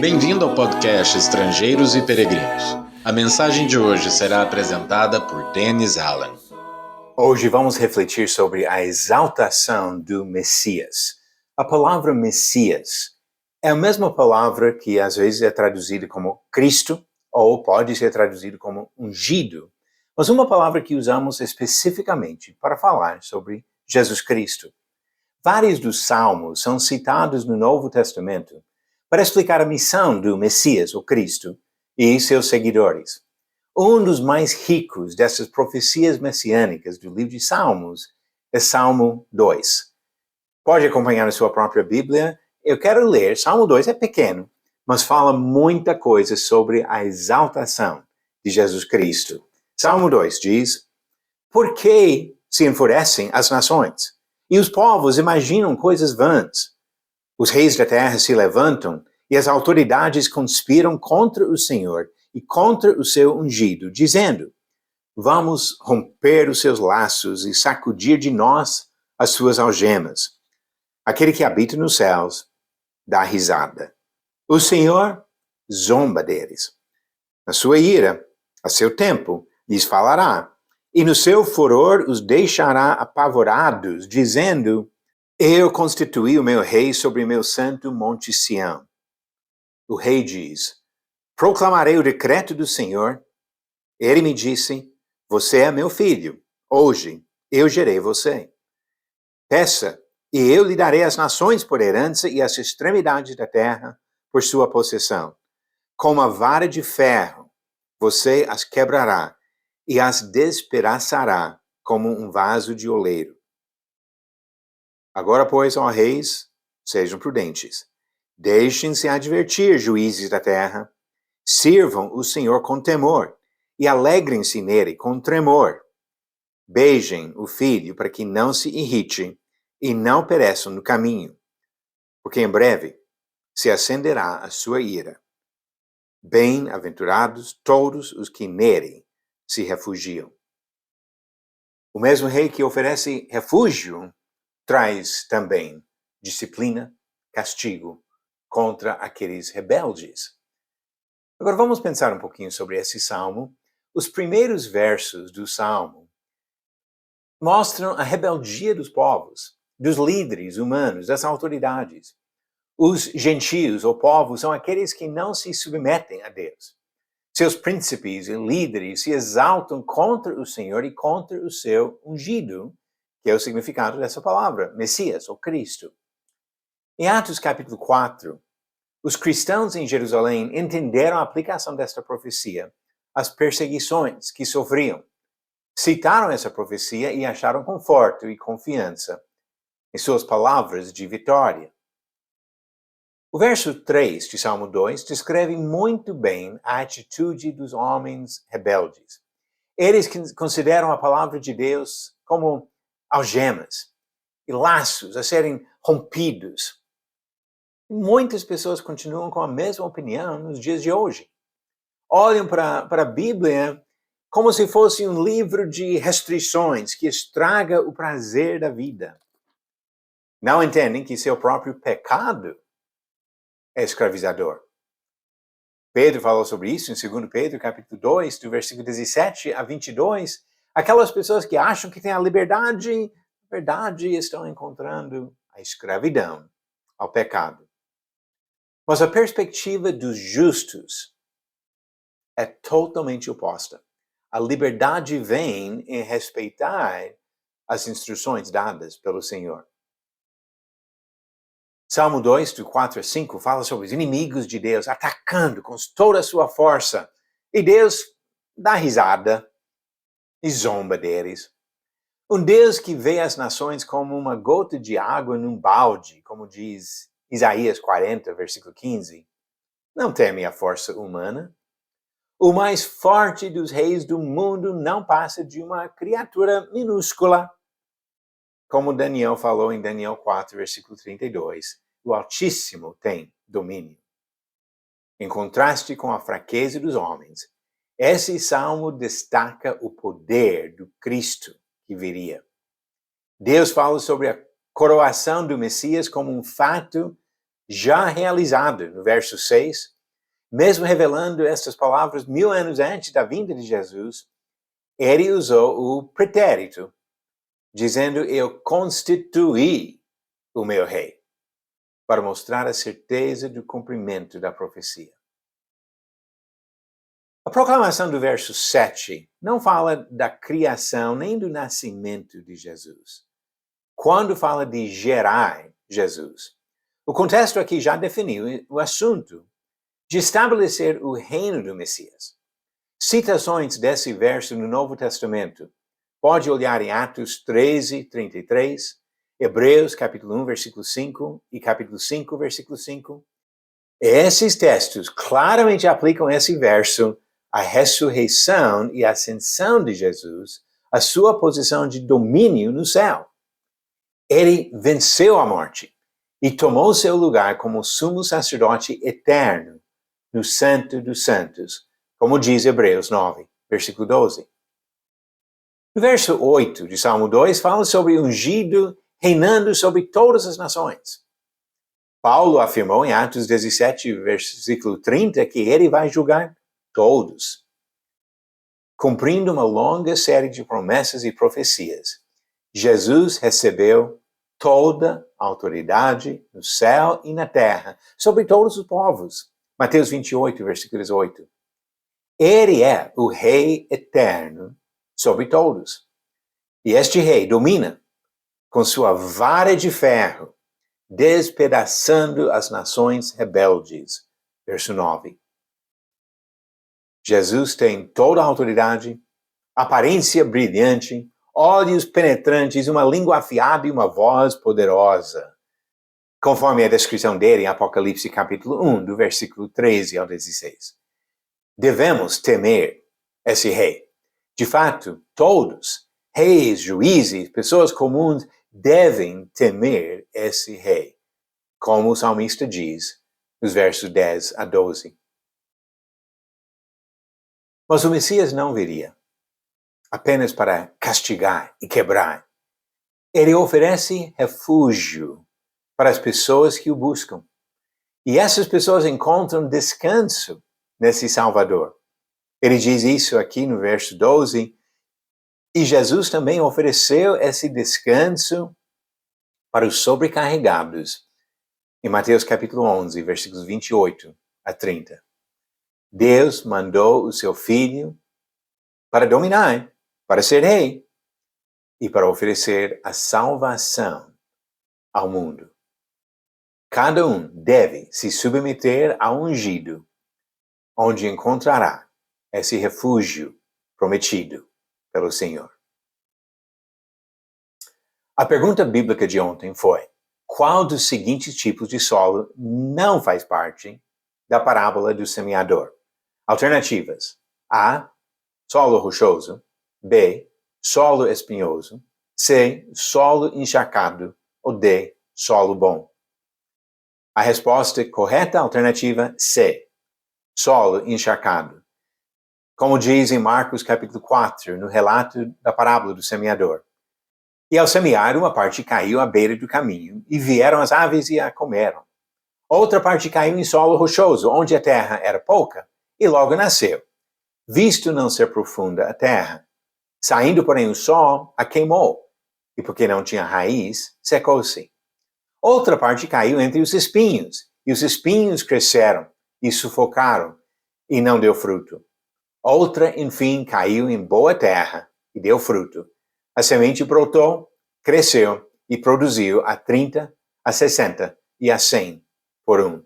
Bem-vindo ao podcast Estrangeiros e Peregrinos. A mensagem de hoje será apresentada por Dennis Allen. Hoje vamos refletir sobre a exaltação do Messias. A palavra Messias é a mesma palavra que às vezes é traduzida como Cristo ou pode ser traduzida como ungido, mas uma palavra que usamos especificamente para falar sobre Jesus Cristo. Vários dos salmos são citados no Novo Testamento para explicar a missão do Messias, o Cristo, e seus seguidores. Um dos mais ricos dessas profecias messiânicas do livro de Salmos é Salmo 2. Pode acompanhar na sua própria Bíblia. Eu quero ler. Salmo 2 é pequeno, mas fala muita coisa sobre a exaltação de Jesus Cristo. Salmo 2 diz: Por que se enfurecem as nações? E os povos imaginam coisas vãs. Os reis da terra se levantam e as autoridades conspiram contra o Senhor e contra o seu ungido, dizendo: Vamos romper os seus laços e sacudir de nós as suas algemas. Aquele que habita nos céus dá risada. O Senhor zomba deles. Na sua ira, a seu tempo, lhes falará, e no seu furor os deixará apavorados, dizendo: Eu constituí o meu rei sobre meu santo monte Sião. O rei diz: Proclamarei o decreto do Senhor. Ele me disse: Você é meu filho. Hoje eu gerei você. Peça, e eu lhe darei as nações por herança e as extremidades da terra por sua possessão. Com uma vara de ferro você as quebrará e as despedaçará como um vaso de oleiro. Agora, pois, ó reis, sejam prudentes. Deixem-se advertir, juízes da terra. Sirvam o Senhor com temor e alegrem-se nele com tremor. Beijem o filho para que não se irrite e não pereçam no caminho, porque em breve se acenderá a sua ira. Bem-aventurados todos os que nele se refugiam. O mesmo rei que oferece refúgio traz também disciplina, castigo contra aqueles rebeldes. Agora vamos pensar um pouquinho sobre esse salmo. Os primeiros versos do salmo mostram a rebeldia dos povos, dos líderes humanos, das autoridades. Os gentios ou povos são aqueles que não se submetem a Deus. Seus príncipes e líderes se exaltam contra o Senhor e contra o seu ungido, que é o significado dessa palavra, Messias ou Cristo. Em Atos capítulo 4, os cristãos em Jerusalém entenderam a aplicação desta profecia às perseguições que sofriam. Citaram essa profecia e acharam conforto e confiança em suas palavras de vitória. O verso 3 de Salmo 2 descreve muito bem a atitude dos homens rebeldes. Eles consideram a palavra de Deus como algemas e laços a serem rompidos. Muitas pessoas continuam com a mesma opinião nos dias de hoje. Olham para a Bíblia como se fosse um livro de restrições que estraga o prazer da vida. Não entendem que seu próprio pecado é escravizador. Pedro falou sobre isso em 2 Pedro, capítulo 2, do versículo 17 a 22. Aquelas pessoas que acham que têm a liberdade, na verdade estão encontrando a escravidão ao pecado. Mas a perspectiva dos justos é totalmente oposta. A liberdade vem em respeitar as instruções dadas pelo Senhor. Salmo 2, do 4 a 5, fala sobre os inimigos de Deus atacando com toda a sua força. E Deus dá risada e zomba deles. Um Deus que vê as nações como uma gota de água num balde, como diz Isaías 40, versículo 15. Não teme a força humana. O mais forte dos reis do mundo não passa de uma criatura minúscula. Como Daniel falou em Daniel 4, versículo 32. O Altíssimo tem domínio. Em contraste com a fraqueza dos homens, esse salmo destaca o poder do Cristo que viria. Deus fala sobre a coroação do Messias como um fato já realizado, no verso 6, mesmo revelando estas palavras 1000 anos antes da vinda de Jesus, ele usou o pretérito, dizendo, eu constituí o meu rei, para mostrar a certeza do cumprimento da profecia. A proclamação do verso 7 não fala da criação nem do nascimento de Jesus. Quando fala de gerar Jesus, o contexto aqui já definiu o assunto de estabelecer o reino do Messias. Citações desse verso no Novo Testamento. Pode olhar em Atos 13, 33, Hebreus capítulo 1, versículo 5 e capítulo 5, versículo 5. Esses textos claramente aplicam esse verso à ressurreição e ascensão de Jesus, à sua posição de domínio no céu. Ele venceu a morte e tomou seu lugar como sumo sacerdote eterno no Santo dos Santos, como diz Hebreus 9, versículo 12. No verso 8 de Salmo 2, fala sobre ungido reinando sobre todas as nações. Paulo afirmou em Atos 17, versículo 30, que ele vai julgar todos, cumprindo uma longa série de promessas e profecias. Jesus recebeu toda a autoridade no céu e na terra, sobre todos os povos. Mateus 28, versículos 8. Ele é o Rei eterno sobre todos. E este Rei domina com sua vara de ferro, despedaçando as nações rebeldes. Verso 9. Jesus tem toda a autoridade, aparência brilhante, olhos penetrantes, uma língua afiada e uma voz poderosa. Conforme a descrição dele em Apocalipse capítulo 1, do versículo 13 ao 16. Devemos temer esse rei. De fato, todos, reis, juízes, pessoas comuns, devem temer esse rei, como o salmista diz nos versos 10 a 12. Mas o Messias não viria apenas para castigar e quebrar. Ele oferece refúgio para as pessoas que o buscam. E essas pessoas encontram descanso nesse Salvador. Ele diz isso aqui no verso 12. E Jesus também ofereceu esse descanso para os sobrecarregados. Em Mateus capítulo 11, versículos 28 a 30. Deus mandou o seu Filho para dominar, para ser rei e para oferecer a salvação ao mundo. Cada um deve se submeter ao ungido, onde encontrará esse refúgio prometido pelo Senhor. A pergunta bíblica de ontem foi: qual dos seguintes tipos de solo não faz parte da parábola do semeador? Alternativas: A, solo rochoso; B, solo espinhoso; C, solo encharcado; ou D, solo bom. A resposta correta, alternativa C, solo encharcado. Como diz em Marcos capítulo 4, no relato da parábola do semeador. E ao semear, uma parte caiu à beira do caminho, e vieram as aves e a comeram. Outra parte caiu em solo rochoso, onde a terra era pouca, e logo nasceu. Visto não ser profunda a terra, saindo porém o sol, a queimou, e porque não tinha raiz, secou-se. Outra parte caiu entre os espinhos, e os espinhos cresceram, e sufocaram, e não deu fruto. Outra, enfim, caiu em boa terra, e deu fruto. A semente brotou, cresceu, e produziu a 30, a 60 e a 100 por um.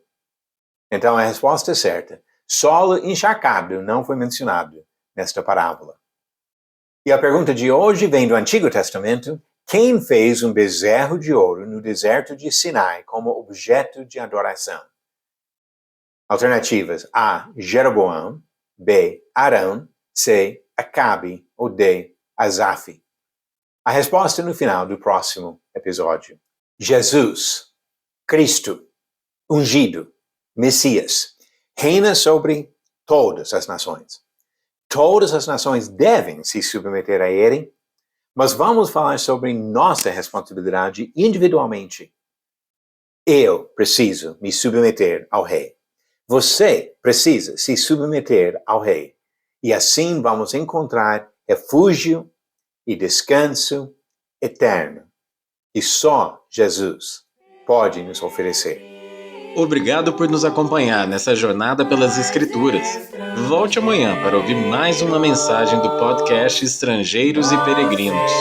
Então a resposta é certa. Solo encharcado não foi mencionado nesta parábola. E a pergunta de hoje vem do Antigo Testamento. Quem fez um bezerro de ouro no deserto de Sinai como objeto de adoração? Alternativas: A, Jeroboão; B, Arão; C, Acabe; ou D, Asaf. A resposta no final do próximo episódio. Jesus, Cristo, ungido, Messias, reina sobre todas as nações. Todas as nações devem se submeter a ele, mas vamos falar sobre nossa responsabilidade individualmente. Eu preciso me submeter ao Rei. Você precisa se submeter ao Rei, e assim vamos encontrar refúgio e descanso eterno, que só Jesus pode nos oferecer. Obrigado por nos acompanhar nessa jornada pelas Escrituras. Volte amanhã para ouvir mais uma mensagem do podcast Estrangeiros e Peregrinos.